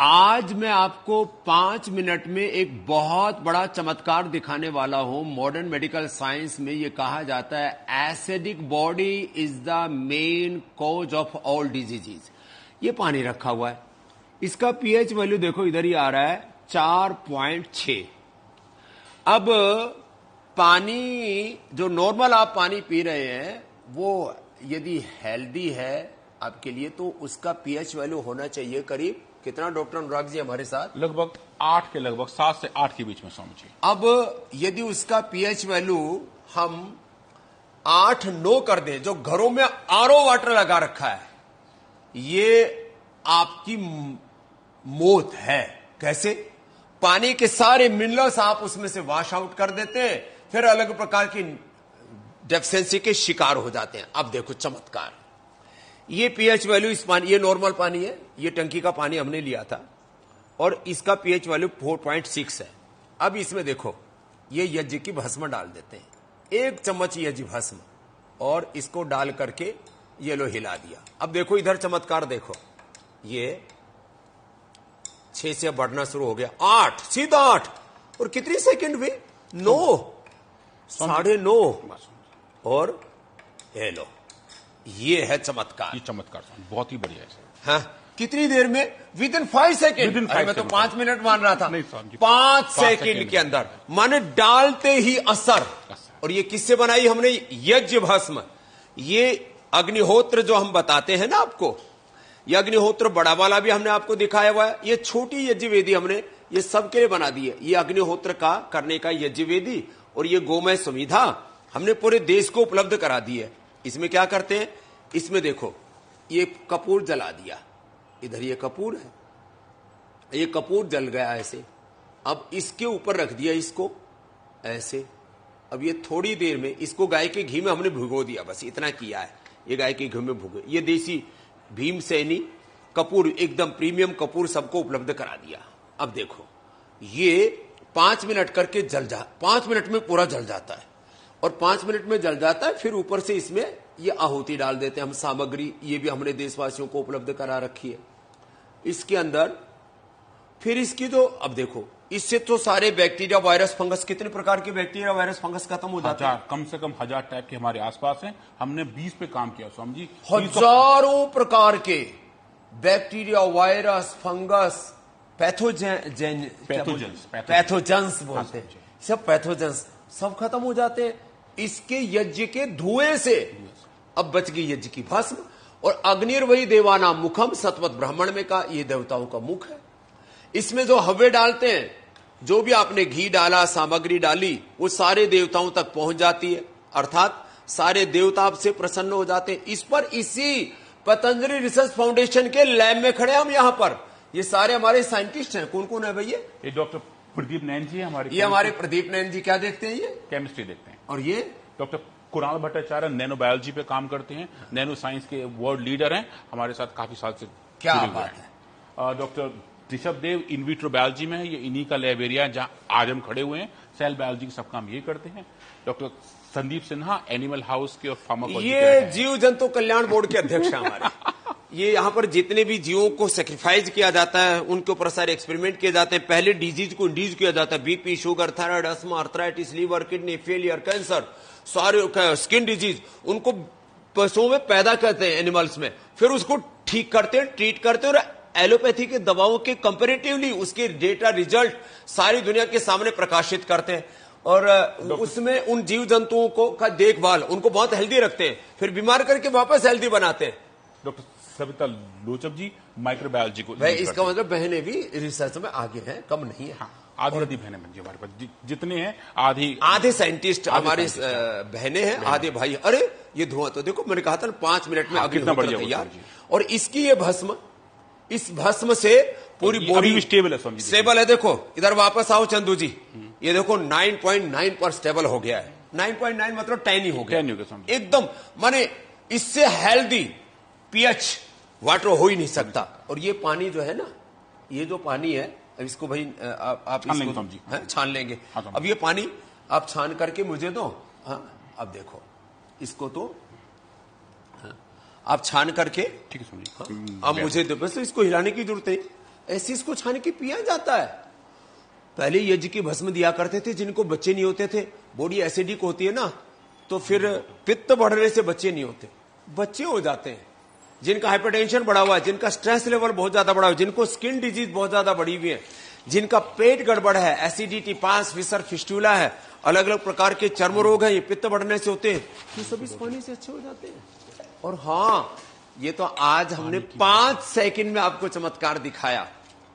आज मैं आपको 5 मिनट में एक बहुत बड़ा चमत्कार दिखाने वाला हूं। मॉडर्न मेडिकल साइंस में यह कहा जाता है acidic body is the main cause of all diseases. ये पानी रखा हुआ है, इसका पीएच वैल्यू देखो इधर ही आ रहा है 4.6। अब पानी जो नॉर्मल आप पानी पी रहे हैं वो यदि हेल्दी है आपके लिए तो उसका पीएच वैल्यू होना चाहिए करीब कितना डॉक्टर अनुराग जी हमारे साथ? लगभग 8 के लगभग 7 से 8 के बीच में स्वामी जी। अब यदि उसका पीएच वैल्यू हम 8-9 कर दें, जो घरों में आरओ वाटर लगा रखा है, ये आपकी मौत है। कैसे? पानी के सारे मिनरल्स आप उसमें से वॉश आउट कर देते हैं, फिर अलग प्रकार की डेफिशिएंसी के शिकार हो जाते हैं। अब देखो चमत्कार, ये पीएच वैल्यू इस पानी, ये नॉर्मल पानी है, ये टंकी का पानी हमने लिया था और इसका पीएच वैल्यू 4.6 है। अब इसमें देखो ये यज्ञ की भस्म डाल देते हैं, 1 चम्मच यज्ञ भस्म, और इसको डाल करके ये लो हिला दिया। अब देखो इधर चमत्कार देखो, ये 6 से बढ़ना शुरू हो गया, 8, सीधा 8, और कितनी सेकंड हुई? 9, 9.5, और ये लो, ये है चमत्कार। ये चमत्कार बहुत ही बढ़िया है। हाँ, कितनी देर में? With in 5 second. मैं तो 5 मिनट मान रहा था। 5 सेकेंड के अंदर, माने डालते ही असर। और ये किससे बनाई हमने? यज्ञ भस्म। ये अग्निहोत्र जो हम बताते हैं ना आपको, ये अग्निहोत्र बड़ा वाला भी हमने आपको दिखाया हुआ है, ये छोटी यज्ञ वेदी हमने ये सबके लिए बना दी है। ये अग्निहोत्र का करने का यज्ञ वेदी और ये गोमय सुविधा हमने पूरे देश को उपलब्ध करा दी है। इसमें क्या करते हैं, इसमें देखो ये कपूर जला दिया, इधर ये कपूर है, ये कपूर जल गया ऐसे। अब इसके ऊपर रख दिया इसको ऐसे। अब ये थोड़ी देर में इसको गाय के घी में हमने भिगो दिया, बस इतना किया है। ये गाय के घी में भुगे, ये देसी भीमसेनी कपूर, एकदम प्रीमियम कपूर सबको उपलब्ध करा दिया। अब देखो ये 5 मिनट करके जल जा, 5 मिनट में पूरा जल जाता है, और 5 मिनट में जल जाता है। फिर ऊपर से इसमें ये आहुति डाल देते हैं हम, सामग्री, ये भी हमने देशवासियों को उपलब्ध करा रखी है इसके अंदर। फिर इसकी तो अब देखो, इससे तो सारे बैक्टीरिया वायरस फंगस, कितने प्रकार के बैक्टीरिया वायरस फंगस खत्म हो जाते हैं। कम से कम 1000 टाइप के हमारे आसपास हैं। हमने 20 पे काम किया स्वामी जी। हजारों प्रकार के बैक्टीरिया वायरस फंगस पैथोजेंस बोलते हैं, सब पैथोजेंस सब खत्म हो जाते हैं इसके यज्ञ के धुएं से। अब बच गई यज्ञ की भस्म। और अग्निर्वही देवानाम मुखम, सतवत ब्राह्मण में का ये देवताओं का मुख है। इसमें जो हव्य डालते हैं, जो भी आपने घी डाला, सामग्री डाली, वो सारे देवताओं तक पहुंच जाती है, अर्थात सारे देवता आपसे प्रसन्न हो जाते हैं। इस पर इसी पतंजलि रिसर्च फाउंडेशन के लैब में खड़े हम यहां पर, ये सारे हमारे साइंटिस्ट हैं। कौन कौन है भैया? ये डॉक्टर प्रदीप नैन जी हमारे, ये हमारे प्रदीप नैन जी क्या देखते हैं? ये केमिस्ट्री देखते हैं। और ये doctor Kunal Bhattacharya nano biology पे काम करते हैं, नैनो साइंस के वर्ल्ड लीडर हैं, हमारे साथ काफी साल से। क्या बात है। Doctor Rishabh Dev in vitro biology में है, ये इन्हीं का लैब एरिया है जहां आज हम खड़े हुए हैं। सेल बायोलॉजी के सब काम ये करते हैं। Doctor Sandeep Sinha animal house के और फार्माकोलॉजी, ये जीव जंतु कल्याण बोर्ड के अध्यक्ष हैं हमारे। ये यहाँ पर जितने भी जीवों को सेक्रीफाइस किया जाता है, उनके ऊपर सारे एक्सपेरिमेंट किए जाते हैं। पहले डिजीज को इंड्यूस किया जाता है, BP, sugar, thyroid, asthma, arthritis, liver, kidney failure, cancer, सारे स्किन डिजीज, उनको पशुओं में पैदा करते हैं, एनिमल्स में, फिर उसको ठीक करते हैं, ट्रीट करते हैं, और एलोपैथी के दवाओं के कंपेरेटिवली उसके डेटा रिजल्ट सारी दुनिया के सामने प्रकाशित करते हैं। और उसमें उन जीव जंतुओं को का देखभाल, उनको बहुत हेल्दी रखते हैं, फिर बीमार करके वापस हेल्दी बनाते हैं। डॉक्टर सविता लोचब जी माइक्रोबायोलॉजी को, इसका मतलब बहनें भी रिसर्च में आगे हैं, कम नहीं है। हाँ, आधी बहनें बन जी हमारे पास, जितने हैं आधे साइंटिस्ट हमारे बहनें हैं, आधे भाई। अरे ये धुआं तो देखो, मैंने कहा था 5 मिनट में कितना बढ़िया तैयार। और इसकी ये भस्म, इस भस्म से पूरी बॉडी स्टेबल है, स्टेबल है। देखो इधर वापस आओ चंदू जी, ये देखो 9.9 पर स्टेबल हो गया है। 9.9 मतलब 10 ही हो गया एकदम, माने इससे हेल्दी पीएच वाटर हो ही नहीं सकता। और ये पानी जो है ना, ये जो पानी है, अब इसको भाई आप इसको छान लेंगे। अब ये पानी आप छान करके मुझे दो। हाँ, अब देखो इसको तो आप छान करके, ठीक है, अब मुझे दो, बस इसको हिलाने की जरूरत है। ऐसे इसको छान के पिया जाता है। पहले यज्ञ की भस्म दिया करते थे जिनको बच्चे नहीं होते थे, बॉडी एसिडिक होती है ना, तो फिर पित्त बढ़ने से बच्चे नहीं होते, बच्चे हो जाते हैं। जिनका हाइपरटेंशन बढ़ा हुआ है, जिनका स्ट्रेस लेवल बहुत ज्यादा बढ़ा हुआ है, जिनको स्किन डिजीज बहुत ज्यादा बढ़ी हुई है, जिनका पेट गड़बड़ है, एसिडिटी, पास, फिसर, फिस्टूला है, अलग अलग प्रकार के चर्म रोग हैं, ये पित्त बढ़ने से होते हैं, ये सब इस पानी से अच्छे हो जाते हैं। और हाँ, ये तो आज हमने 5 सेकंड में आपको चमत्कार दिखाया।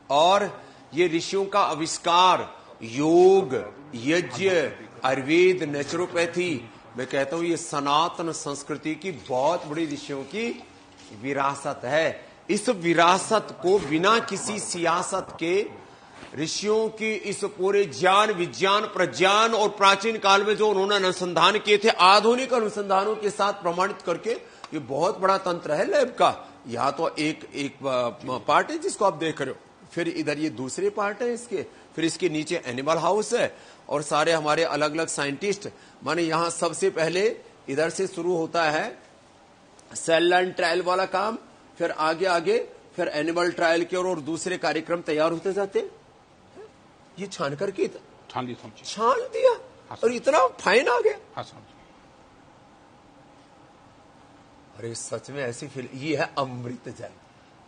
और ये ऋषियों का आविष्कार, योग, यज्ञ, आयुर्वेद, नेचुरोपैथी, मैं कहता हूं ये सनातन संस्कृति की बहुत बड़ी ऋषियों की विरासत है। इस विरासत को बिना किसी सियासत के ऋषियों की इस पूरे ज्ञान, विज्ञान, प्रज्ञान और प्राचीन काल में जो उन्होंने अनुसंधान किए थे, आधुनिक अनुसंधानों के साथ प्रमाणित करके, ये बहुत बड़ा तंत्र है लैब का। यहां तो एक पार्ट है जिसको आप देख रहे हो, फिर इधर ये दूसरे पार्ट है इसके, फिर इसके नीचे एनिमल हाउस है और सारे हमारे अलग अलग साइंटिस्ट। माने यहां सबसे पहले इधर से शुरू होता है सेल लाइन ट्रायल वाला काम, फिर आगे आगे फिर एनिमल ट्रायल के और दूसरे कार्यक्रम तैयार होते जाते हैं। ये छान करके छान दिया और इतना फाइन आ गया। अरे सच में ऐसी फील, ये है अमृत जल।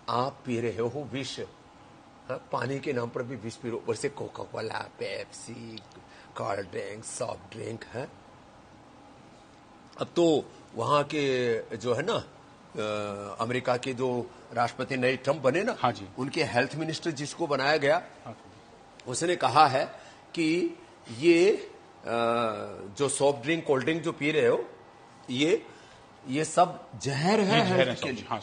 आप पी रहे हो विष, पानी के नाम पर भी विष पी रहे हो, ऊपर से Coca Cola, Pepsi, cold drink, soft drink है। अब तो वहां के जो है ना अमेरिका के जो राष्ट्रपति नए ट्रंप बने ना, हाँ जी, उनके हेल्थ मिनिस्टर जिसको बनाया गया, उसने कहा है कि ये जो सॉफ्ट ड्रिंक, कोल्ड ड्रिंक जो पी रहे हो, ये सब जहर है हेल्थ के लिए। हाँ,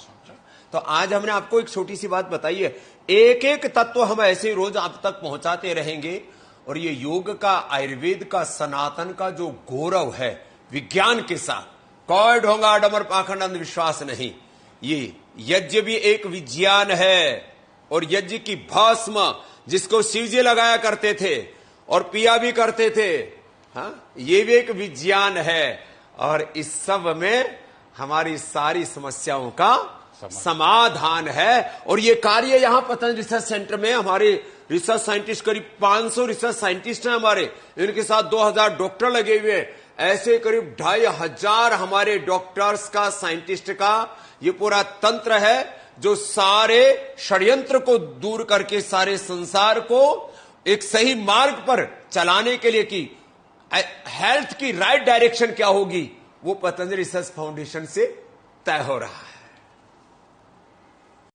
तो आज हमने आपको एक छोटी सी बात बताई है, एक एक तत्व हम ऐसे रोज आप तक पहुंचाते रहेंगे। और ये योग का, आयुर्वेद का, सनातन का जो गौरव है, विज्ञान के साथ कोई ढोंगा डमर पाखंड अंधविश्वास नहीं। ये यज्ञ भी एक विज्ञान है, और यज्ञ की भस्म जिसको शिवजी लगाया करते थे और पिया भी करते थे, हाँ, ये भी एक विज्ञान है। और इस सब में हमारी सारी समस्याओं का समाधान है। और ये कार्य यहां पतंजलि रिसर्च सेंटर में हमारे रिसर्च साइंटिस्ट, करीब 500 रिसर्च साइंटिस्ट हैं हमारे, इनके साथ 2000 डॉक्टर लगे हुए हैं। ऐसे करीब 2500 हमारे डॉक्टर्स का, साइंटिस्ट का ये पूरा तंत्र है, जो सारे षड्यंत्र को दूर करके सारे संसार को एक सही मार्ग पर चलाने के लिए, कि हेल्थ की राइट डायरेक्शन क्या होगी, वो पतंजलि रिसर्च फाउंडेशन से तय हो रहा है।